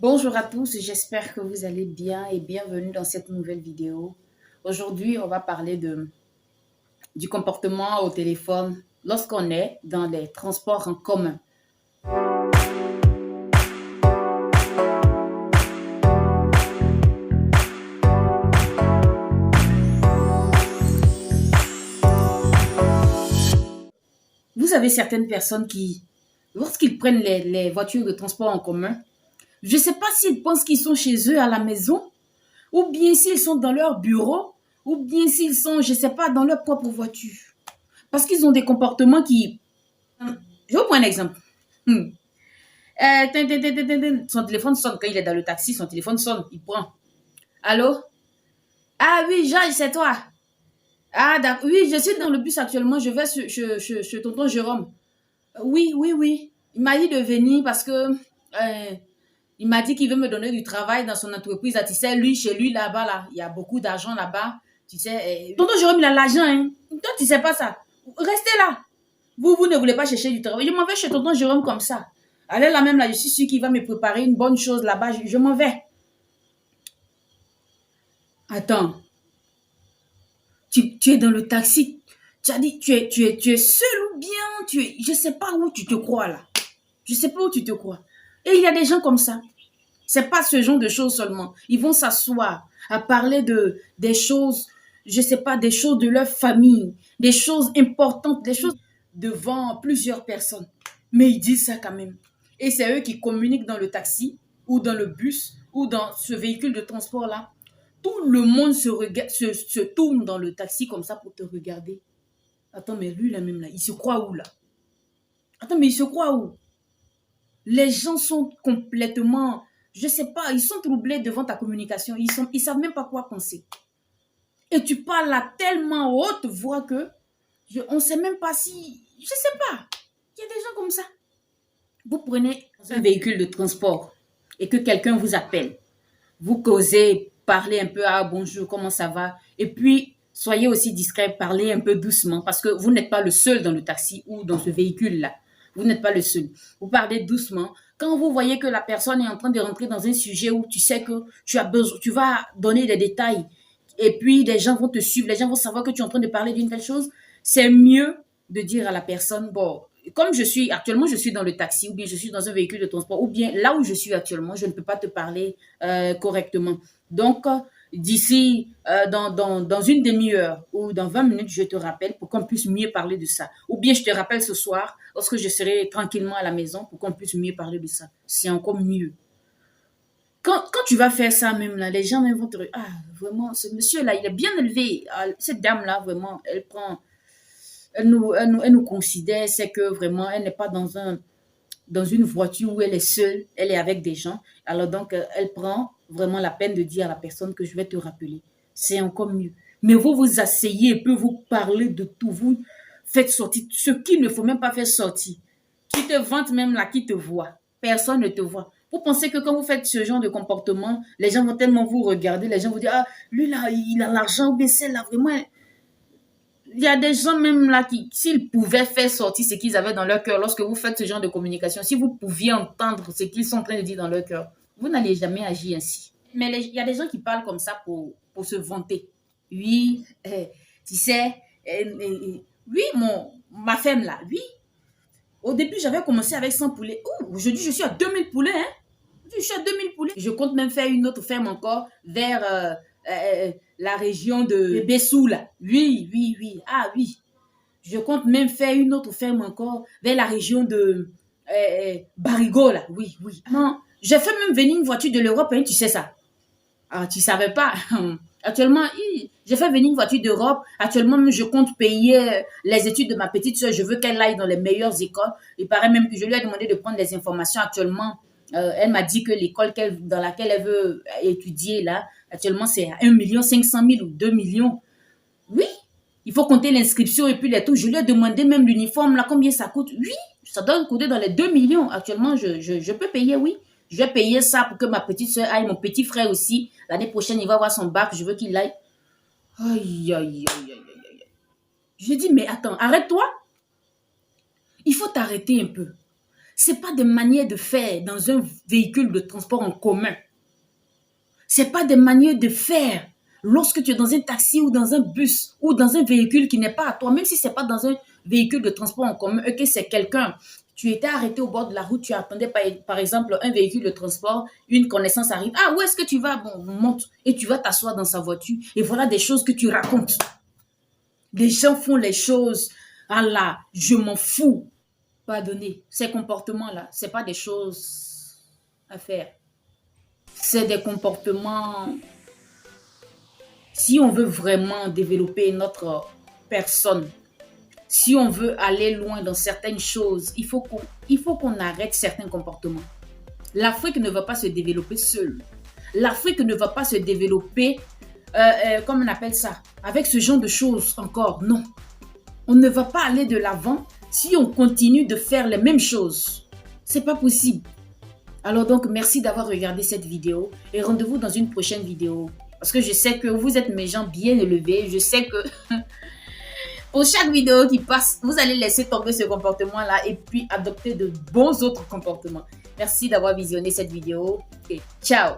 Bonjour à tous, j'espère que vous allez bien et bienvenue dans cette nouvelle vidéo. Aujourd'hui, on va parler du comportement au téléphone lorsqu'on est dans les transports en commun. Vous avez certaines personnes qui, lorsqu'ils prennent les voitures de transport en commun, je ne sais pas s'ils pensent qu'ils sont chez eux à la maison, ou bien s'ils sont dans leur bureau, ou bien s'ils sont, je ne sais pas, dans leur propre voiture. Parce qu'ils ont des comportements qui... Je vous prends un exemple. Son téléphone sonne quand il est dans le taxi, son téléphone sonne, il prend. Allô? Ah oui, Georges, c'est toi. Ah d'accord. Oui, je suis dans le bus actuellement, je vais chez tonton Jérôme. Oui, oui, oui. Il m'a dit de venir parce que il m'a dit qu'il veut me donner du travail dans son entreprise. Ah, tu sais, lui, chez lui, là-bas, là, il y a beaucoup d'argent là-bas. Tu sais, tonton Jérôme, il a l'argent, hein. Toi, tu sais pas ça. Restez là. Vous ne voulez pas chercher du travail. Je m'en vais chez tonton Jérôme comme ça. Allez là même là, je suis sûre qu'il va me préparer une bonne chose là-bas. Je m'en vais. Attends, tu es dans le taxi. Tu as dit, tu es seul ou bien je sais pas où tu te crois là. Je sais pas où tu te crois. Et il y a des gens comme ça. C'est pas ce genre de choses seulement. Ils vont s'asseoir à parler des choses, je sais pas, des choses de leur famille, des choses importantes, des choses devant plusieurs personnes. Mais ils disent ça quand même. Et c'est eux qui communiquent dans le taxi ou dans le bus ou dans ce véhicule de transport-là. Tout le monde se tourne dans le taxi comme ça pour te regarder. Attends, mais lui, là même, là, il se croit où, là? Attends, mais il se croit où? Les gens sont complètement, je sais pas, ils sont troublés devant ta communication. Ils savent même pas quoi penser. Et tu parles à tellement haute voix que on sait même pas si, je sais pas. Il y a des gens comme ça. Vous prenez un véhicule de transport et que quelqu'un vous appelle. Vous causez, parlez un peu, ah bonjour, comment ça va? Et puis, soyez aussi discret, parlez un peu doucement parce que vous n'êtes pas le seul dans le taxi ou dans ce véhicule-là. Vous n'êtes pas le seul. Vous parlez doucement. Quand vous voyez que la personne est en train de rentrer dans un sujet où tu sais que tu as besoin, tu vas donner des détails et puis les gens vont te suivre, les gens vont savoir que tu es en train de parler d'une telle chose, c'est mieux de dire à la personne, bon, comme actuellement, je suis dans le taxi ou bien je suis dans un véhicule de transport ou bien là où je suis actuellement, je ne peux pas te parler correctement. Donc, d'ici dans une demi-heure ou dans 20 minutes, je te rappelle pour qu'on puisse mieux parler de ça. Ou bien je te rappelle ce soir, lorsque je serai tranquillement à la maison, pour qu'on puisse mieux parler de ça. C'est encore mieux. Quand tu vas faire ça même là, les gens même vont te dire, ah, vraiment, ce monsieur-là, il est bien élevé. Ah, cette dame-là, vraiment, elle nous considère, c'est que vraiment, elle n'est pas dans une voiture où elle est seule, elle est avec des gens. Alors donc, elle prend vraiment la peine de dire à la personne que je vais te rappeler. C'est encore mieux. Mais vous vous asseyez et puis vous parlez de tout. Vous faites sortir ce qu'il ne faut même pas faire sortir. Tu te vantes même là qui te voit. Personne ne te voit. Vous pensez que quand vous faites ce genre de comportement, les gens vont tellement vous regarder, les gens vont dire, ah, lui là, il a l'argent, ou bien celle-là, vraiment, il y a des gens même là qui, s'ils pouvaient faire sortir ce qu'ils avaient dans leur cœur lorsque vous faites ce genre de communication, si vous pouviez entendre ce qu'ils sont en train de dire dans leur cœur, vous n'allez jamais agir ainsi. Mais il y a des gens qui parlent comme ça pour se vanter. Oui, tu sais, oui, ma femme là, oui. Au début, j'avais commencé avec 100 poulets. Aujourd'hui, je suis à 2000 poulets. Hein? Je suis à 2000 poulets. Je compte même faire une autre ferme encore vers la région de Bessou, là. Oui, oui, oui. Ah oui. Je compte même faire une autre ferme encore vers la région de Barigo, là. Oui, oui. Non, j'ai fait même venir une voiture de l'Europe, hein, tu sais ça. Ah, tu savais pas. Actuellement, j'ai fait venir une voiture d'Europe. Actuellement, je compte payer les études de ma petite soeur. Je veux qu'elle aille dans les meilleures écoles. Il paraît même que je lui ai demandé de prendre des informations. Actuellement, elle m'a dit que l'école dans laquelle elle veut étudier, là, actuellement, c'est à 1 500 000 ou 2 millions. Oui, il faut compter l'inscription et puis les tout. Je lui ai demandé même l'uniforme, là, combien ça coûte. Oui, ça doit coûter dans les 2 millions. Actuellement, je peux payer, oui. Je vais payer ça pour que ma petite soeur aille, mon petit frère aussi. L'année prochaine, il va avoir son bac. Je veux qu'il aille. Aïe, aïe, aïe, aïe, aïe, aïe. Je dis, mais attends, arrête-toi. Il faut t'arrêter un peu. C'est pas des manières de faire dans un véhicule de transport en commun. C'est pas des manières de faire lorsque tu es dans un taxi ou dans un bus ou dans un véhicule qui n'est pas à toi, même si c'est pas dans un véhicule de transport en commun, que c'est quelqu'un. Tu étais arrêté au bord de la route, tu attendais par exemple un véhicule de transport, une connaissance arrive. Ah, où est-ce que tu vas? Bon, monte. Et tu vas t'asseoir dans sa voiture. Et voilà des choses que tu racontes. Les gens font les choses. Ah là, je m'en fous. Pardonnez. Ces comportements-là, c'est pas des choses à faire. C'est des comportements. Si on veut vraiment développer notre personne, si on veut aller loin dans certaines choses, il faut qu'on arrête certains comportements. L'Afrique ne va pas se développer seule. L'Afrique ne va pas se développer, comme on appelle ça, avec ce genre de choses encore. Non. On ne va pas aller de l'avant si on continue de faire les mêmes choses. C'est pas possible. Alors donc, merci d'avoir regardé cette vidéo et rendez-vous dans une prochaine vidéo. Parce que je sais que vous êtes mes gens bien élevés. Je sais que pour chaque vidéo qui passe, vous allez laisser tomber ce comportement-là et puis adopter de bons autres comportements. Merci d'avoir visionné cette vidéo et ciao!